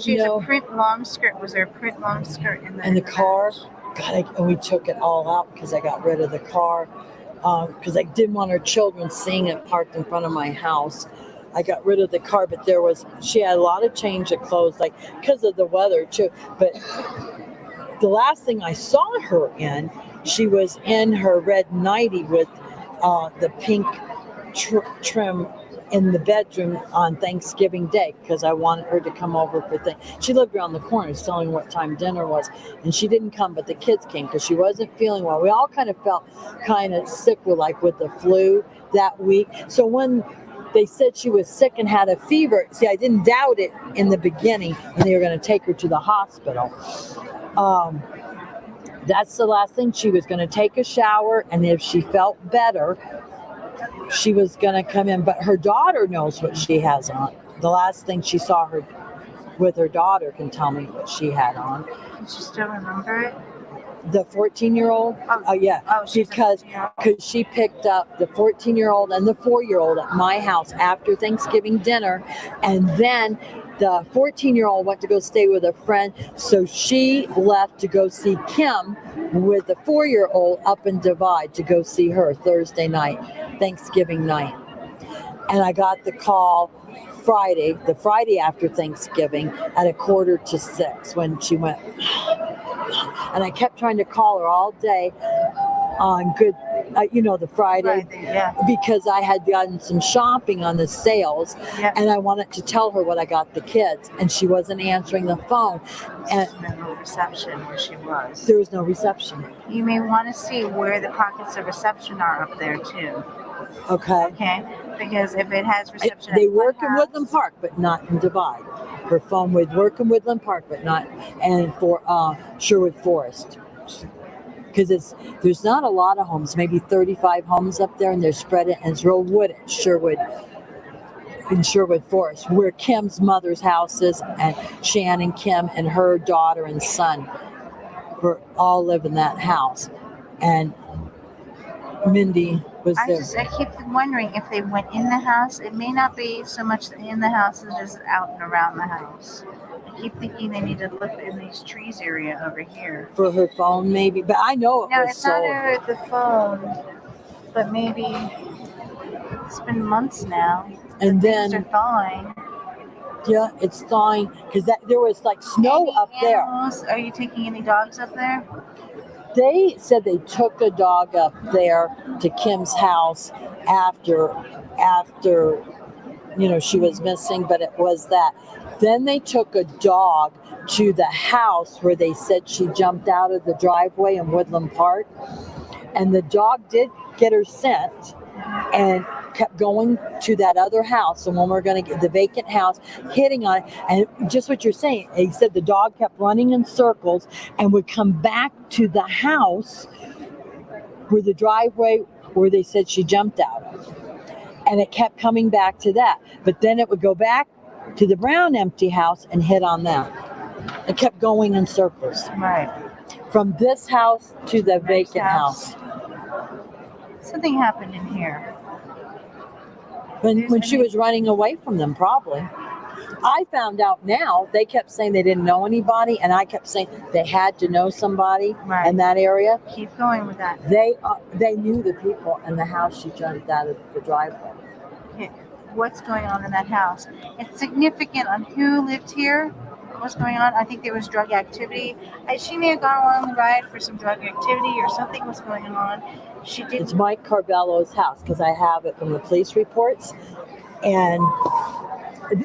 she has a print long skirt. Was there a print long skirt in the car? God, and we took it all out because I got rid of the car because I didn't want her children seeing it parked in front of my house. I got rid of the car, but she had a lot of change of clothes, like because of the weather too. But the last thing I saw her in, she was in her red nightie with the pink trim in the bedroom on Thanksgiving Day, because I wanted her to come over for things. She lived around the corner, was telling what time dinner was, and she didn't come, but the kids came because she wasn't feeling well. We all kind of felt kind of sick with the flu that week. So when they said she was sick and had a fever, see, I didn't doubt it in the beginning when they were going to take her to the hospital. That's the last thing. She was going to take a shower, and if she felt better, she was going to come in. But her daughter knows what she has on. The last thing she saw her with her daughter can tell me what she had on. Can you still remember it? The 14-year-old? Yeah. Because she picked up the 14-year-old and the 4-year-old at my house after Thanksgiving dinner. And then the 14-year-old went to go stay with a friend. So she left to go see Kim with the 4-year-old up in Divide to go see her Thursday night, Thanksgiving night. And I got the call the Friday after Thanksgiving at 5:45 when she went. And I kept trying to call her all day on the Friday, because I had gotten some shopping on the sales, and I wanted to tell her what I got the kids, and she wasn't answering the phone. And there's no reception where she was. There was no reception. You may want to see where the pockets of reception are up there too. Okay. Because if it has reception, they work in Woodland Park, but not in Divide. Her phone would work in Woodland Park, but not, and for Sherwood Forest. Because there's not a lot of homes, maybe 35 homes up there, and they're spread it, and it's real wooded, in Sherwood Forest, where Kim's mother's house is, and Shannon Kim and her daughter and son all live in that house. And Mindy was there. I keep wondering if they went in the house. It may not be so much in the house as it is out and around the house. I keep thinking they need to look in these trees area over here. For her phone, maybe. But I know it's not her the phone, but maybe it's been months now. And things are thawing. Yeah, it's thawing because there was like snow up animals? There. Are you taking any dogs up there? They said they took a dog up there to Kim's house after she was missing, but it was that. Then they took a dog to the house where they said she jumped out of the driveway in Woodland Park, and the dog did get her scent and kept going to that other house, and when we're going to get the vacant house, hitting on it, and just what you're saying, he said the dog kept running in circles and would come back to the house where the driveway where they said she jumped out of, and it kept coming back to that, but then it would go back to the brown empty house and hit on that. It kept going in circles. Right. From this house to the vacant house. Something happened in here. When she was running away from them, probably. I found out now, they kept saying they didn't know anybody, and I kept saying they had to know somebody in that area. Keep going with that. They knew the people in the house she jumped out of the driveway. Okay. What's going on in that house? It's significant on who lived here. What's going on? I think there was drug activity. She may have gone along the ride for some drug activity or something was going on. She did. It's Mike Carvello's house because I have it from the police reports, and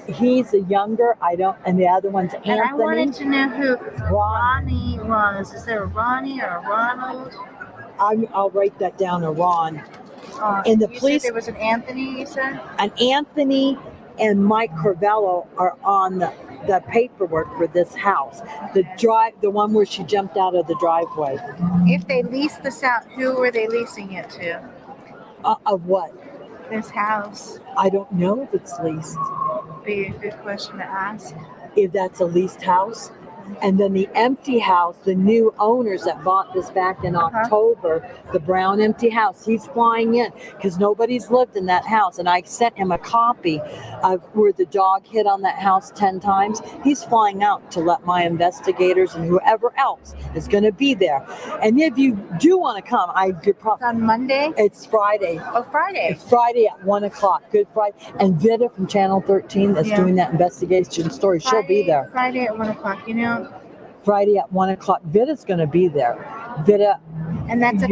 he's a younger. And the other one's Anthony. And I wanted to know who Ronnie was. Is there a Ronnie or a Ronald? I'll write that down. A Ron. In the police, there was an Anthony. You said an Anthony and Mike Carvello are on the paperwork for this house. The one where she jumped out of the driveway. If they leased this out, who were they leasing it to? Of what? This house. I don't know if it's leased. Be a good question to ask. If that's a leased house, And then the empty house, the new owners that bought this back in October, the brown empty house, he's flying in because nobody's lived in that house. And I sent him a copy of where the dog hit on that house 10 times. He's flying out to let my investigators and whoever else is going to be there. And if you do want to come, It's on Monday? It's Friday. Oh, Friday. It's Friday at 1 o'clock. Good Friday. And Vida from Channel 13 that's doing that investigation story, she'll be there. Friday at 1 o'clock, you know? Friday at 1 o'clock. Vida's going to be there. Vida. And that's in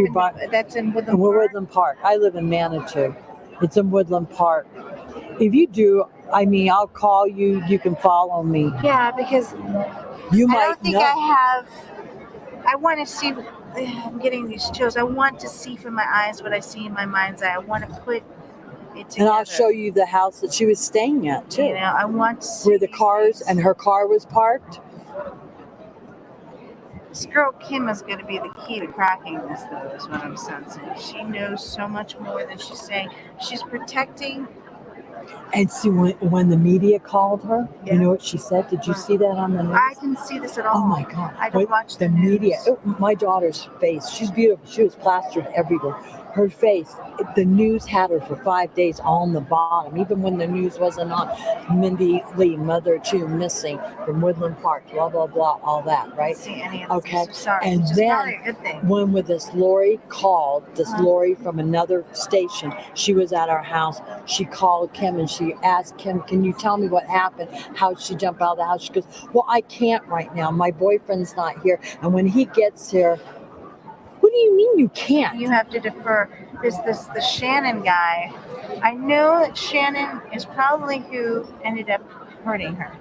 Woodland Park? Woodland Park. I live in Manitou. It's in Woodland Park. If you do, I'll call you. You can follow me. Yeah, because you I might don't think I want to see. I'm getting these chills. I want to see from my eyes what I see in my mind's eye. I want to put it together. And I'll show you the house that she was staying at too. You know, I want to see where the cars and her car was parked. This girl Kim is going to be the key to cracking this, though, is what I'm sensing. She knows so much more than she's saying. She's protecting. And see, when the media called her, you know what she said? Did you see that on the news? I didn't see this at all. Oh my God! I don't watch the media. My daughter's face. She's beautiful. She was plastered everywhere. Her face. The news had her for 5 days on the bottom, even when the news wasn't on. Mindy Lee, mother of two, missing from Woodland Park. Blah blah blah. All that, right? I didn't see any of this. Okay. Sorry. And which is then probably a good thing. when this Lori called, this Lori from another station, she was at our house. She called Kim and she asked Kim, "Can you tell me what happened? How'd she jump out of the house?" She goes, "Well, I can't right now. My boyfriend's not here, and when he gets here." What do you mean you can't? You have to defer. The Shannon guy. I know that Shannon is probably who ended up hurting her,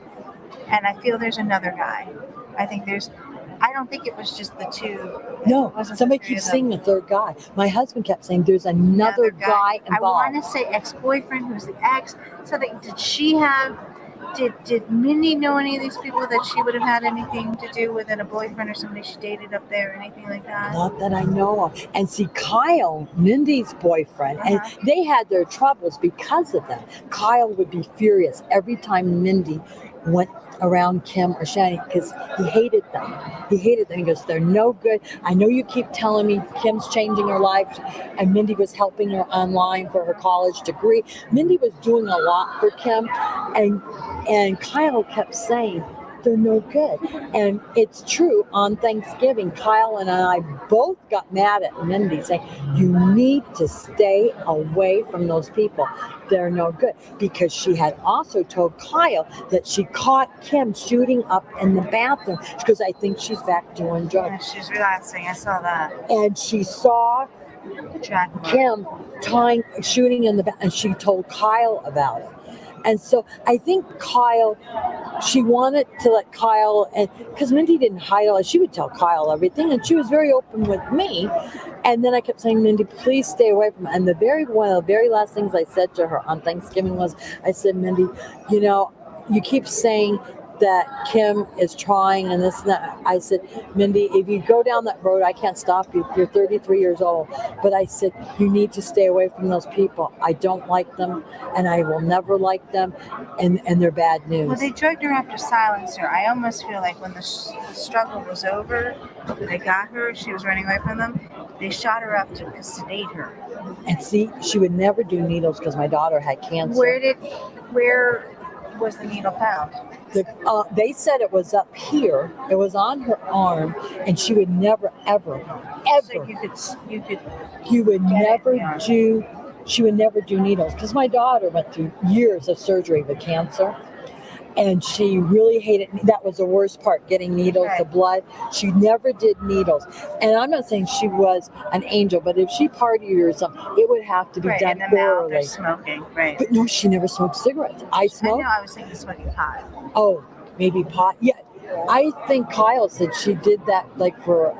and I feel there's another guy. I don't think it was just the two. No, somebody keeps saying the third guy. My husband kept saying there's another guy involved. I want to say ex-boyfriend, who's the ex. So did she have? Did Mindy know any of these people that she would have had anything to do with, and a boyfriend or somebody she dated up there or anything like that? Not that I know of. And see, Kyle, Mindy's boyfriend, and they had their troubles because of them. Kyle would be furious every time Mindy went around Kim or Shannon because he hated them. He goes, "They're no good. I know you keep telling me Kim's changing her life," and Mindy was helping her online for her college degree. Mindy was doing a lot for Kim, and Kyle kept saying, "They're no good." And it's true. On Thanksgiving, Kyle and I both got mad at Mindy saying, "You need to stay away from those people. They're no good." Because she had also told Kyle that she caught Kim shooting up in the bathroom. Because I think she's back doing drugs. Yeah, she's relaxing. I saw that. And she saw Kim shooting in the bathroom, and she told Kyle about it. And so I think she wanted to let Kyle, and because Mindy didn't hide all, she would tell Kyle everything, and she was very open with me. And then I kept saying, "Mindy, please stay away from it." And one of the very last things I said to her on Thanksgiving was, I said, "Mindy, you keep saying that Kim is trying and this and that." I said, "Mindy, if you go down that road, I can't stop you. You're 33 years old. But I said, you need to stay away from those people. I don't like them, and I will never like them, and they're bad news." Well, they drugged her up to silence her. I almost feel like when the struggle was over, they got her, she was running away from them, they shot her up to sedate her. And see, she would never do needles because my daughter had cancer. Where was the needle found? They said it was up here. It was on her arm, and she would never, ever. So She would never do needles because my daughter went through years of surgery with cancer, and she really hated. That was the worst part, getting needles, the blood. She never did needles, and I'm not saying she was an angel, but if she partied or something, it would have to be done thoroughly. They're smoking, right? But no, she never smoked cigarettes. I smoked. I know. I was thinking smoking pot. Oh, maybe pot. Yeah, I think Kyle said she did that like for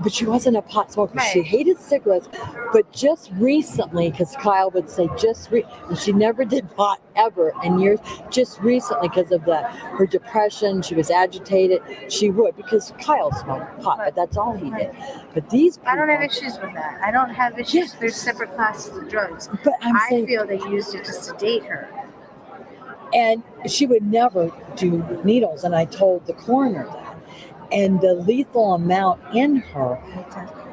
but she wasn't a pot smoker. Right. She hated cigarettes, but just recently, because Kyle would say and she never did pot ever in years. Just recently, because of her depression, she was agitated. She would, because Kyle smoked pot, but that's all he did. But these people, I don't have issues with that. I don't have issues. Yes. There's separate classes of drugs. But I feel they used it to sedate her. And she would never do needles. And I told the coroner that. And the lethal amount in her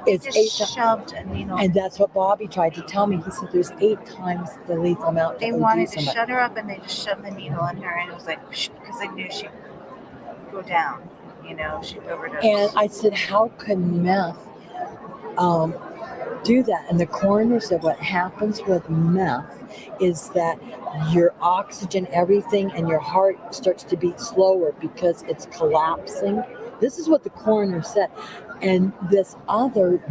is Just 8 times. shoved a needle. And that's what Bobby tried to tell me. He said there's 8 times the lethal amount. They to wanted OD to somebody. shut her up, and they just shoved the needle in her, and it was like, because they knew she'd go down, she'd overdose. And I said, how could meth do that? And the coroner said what happens with meth is that your oxygen, everything, and your heart starts to beat slower because it's collapsing. This is what the coroner said. And this other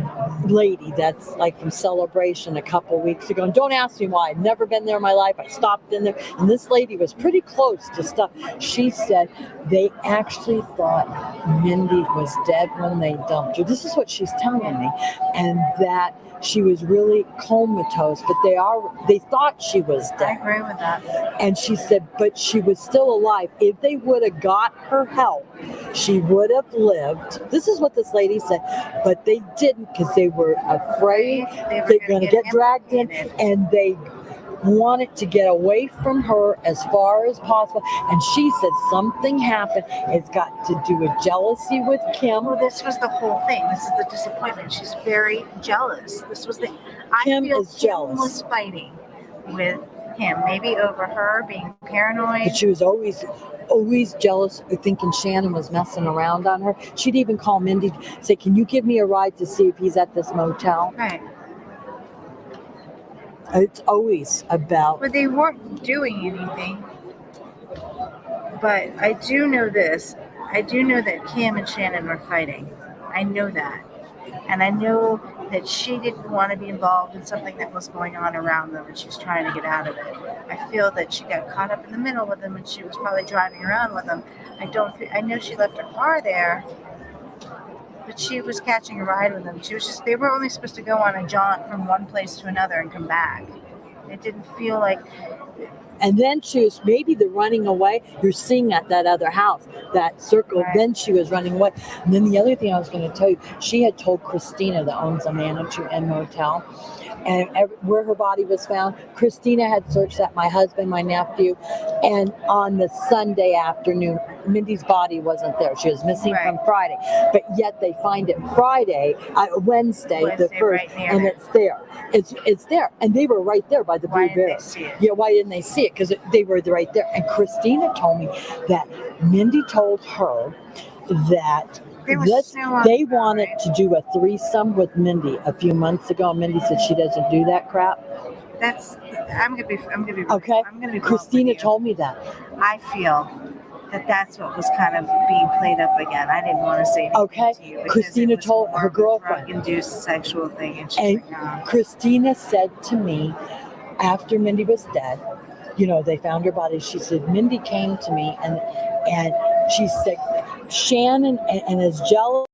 lady that's like from Celebration a couple weeks ago, and don't ask me why, I've never been there in my life. I stopped in there, and this lady was pretty close to stuff. She said they actually thought Mindy was dead when they dumped her. This is what she's telling me. And that she was really comatose, but they thought she was I dead. agree with that. And she said, but she was still alive. If they would have got her help, she would have lived. This is what this lady said, but they didn't because they were afraid they're going to get dragged in, and they wanted to get away from her as far as possible. And she said something happened. It's got to do with jealousy with Kim. Well, this was the whole thing. This is the disappointment. She's very jealous. This was Kim I feel is Kim jealous. was fighting with him, maybe over her being paranoid. But she was always jealous, thinking Shannon was messing around on her. She'd even call Mindy, say, can you give me a ride to see if he's at this motel? Right. It's always about... But they weren't doing anything. But I do know this. I do know that Kim and Shannon were fighting. I know that. And I know that she didn't want to be involved in something that was going on around them, and she was trying to get out of it. I feel that she got caught up in the middle with them, and she was probably driving around with them. I know she left her car there, but she was catching a ride with them. They were only supposed to go on a jaunt from one place to another and come back. It didn't feel like... And then she was maybe the running away you're seeing at that other house, that circle. Right. Then she was running away. And then the other thing I was going to tell you, she had told Christina, that owns a manager and motel, and where her body was found, Christina had searched that, my husband, my nephew, and on the Sunday afternoon, Mindy's body wasn't there. She was missing Right. from Friday, but yet they find it Wednesday the 1st, right near and it. it's there. It's there, and they were right there by the Why Blue didn't Bear. they see it? Yeah, why didn't they see it? Because they were right there. And Christina told me that Mindy told her that They were so they unfair, wanted right? to do a threesome with Mindy a few months ago. Mindy said she doesn't do that crap. I'm gonna be Okay. I'm gonna be Christina told me that. I feel that's what was kind of being played up again. I didn't want to say anything Okay. to you because Christina it was told more her of a girlfriend. drug-induced sexual thing, and she's And like, no. Christina said to me after Mindy was dead, they found her body. She said, Mindy came to me and she said, Shannon, and as jealous